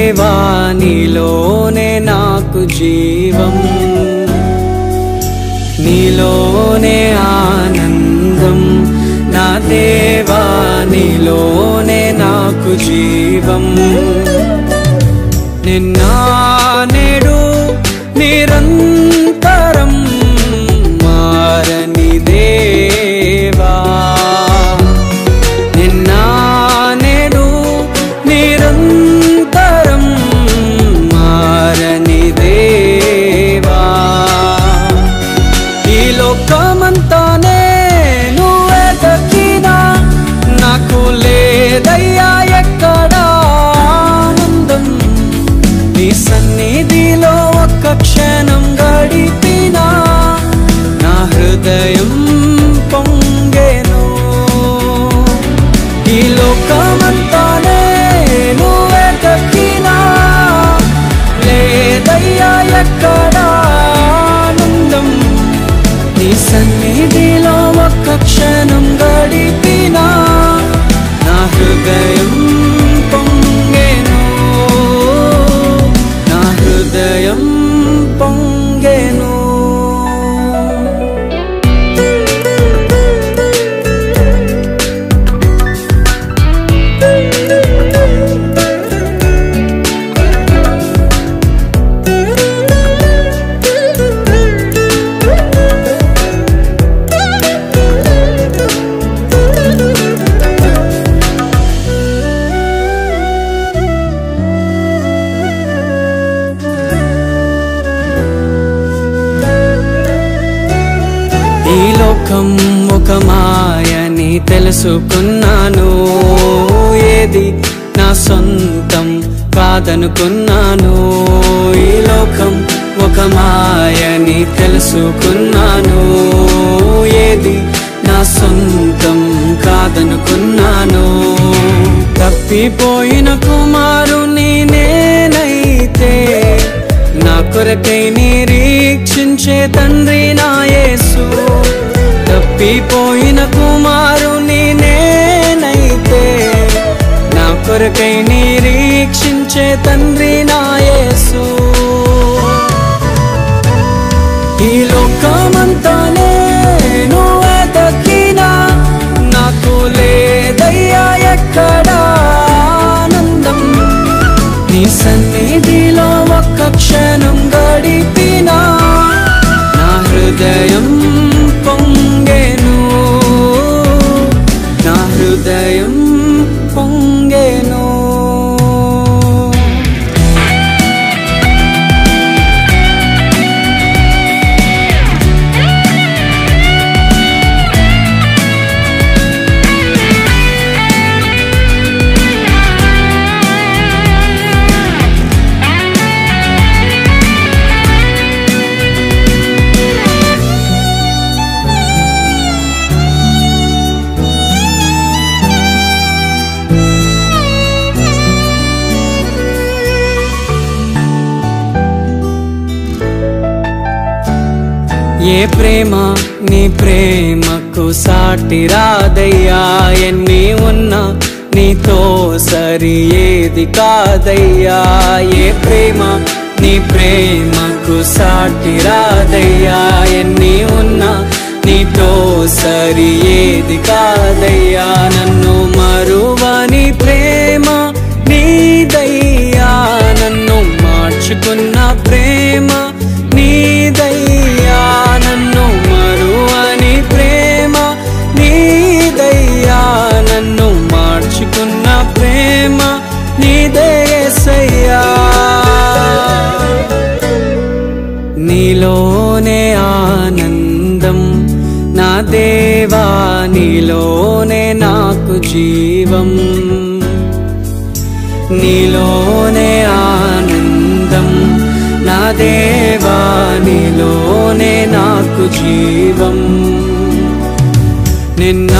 దేవా నీలోనే నాకు జీవం, నీలోనే ఆనందం, నా దేవా నీలోనే నాకు జీవం. నిన్న నేడు నిరంతరం మారని దేవా, నిన్న నేడు నిరంతరం మారని దేవా. ఈ లోకమంతానే నువ్వే దక్కినా నాకు లేదయ్యా ఎక్కడా ఆనందం. నీ సన్నిధిలో ఒక్క క్షణం గడిపినా నా హృదయం పొంగెను. ఈ లోకమంతానే నువ్వే దక్కినా లేదయ్యా ఎక్కడా ఆనందం. నీ సన్నిధిలో ఒక్క క్షణం గడిపినా నా హృదయం పొంగెను, నా హృదయం పొంగెను. ఈ లోకం ఒక మాయని తెలుసుకున్నాను, ఏది నా సొంతం కాదనుకున్నాను. ఈ లోకం ఒక మాయని తెలుసుకున్నాను, ఏది నా సొంతం కాదనుకున్నాను. తప్పిపోయిన కుమారుని నేనైతే నా కొరకై నిరీక్షించే తండ్రి నా యేసు. తప్పిపోయిన కుమారుని నేనైతే నా కొరకై నిరీక్షించే తండ్రి నా యేసు. ఈ లోకమంతానే నువ్వే దక్కినా నాకు లేదయ్యా ఎక్కడా ఆనందం. నీ సన్నిధిలో ఒక్క క్షణం గడిపినా నా హృదయం పొంగెను, నా హృదయం పొంగెను. ఏ ప్రేమ నీ ప్రేమకు సాటి రాదయ్యా, ఎన్ని ఉన్నా నీతో సరి ఏది కాదయ్యా. ఏ ప్రేమ నీ ప్రేమకు సాటి రాదయ్యా, ఎన్ని ఉన్నా నీతో సరి ఏది కాదయ్యా. నన్ను మరువని ప్రేమ నీదయ్యా, నన్ను మార్చుకున్న ప్రేమ నీదయ్యా. నన్ను మరువని ప్రేమ నీదయ్యా, నన్ను మార్చుకున్న ప్రేమ నీదే యేసయ్యా. నీలోనే ఆనందం, నా దేవా నీలోనే నాకు జీవం, నీలోనే ఆనందం, నా దేవా నీలోనే నాకు జీవం. నిన్న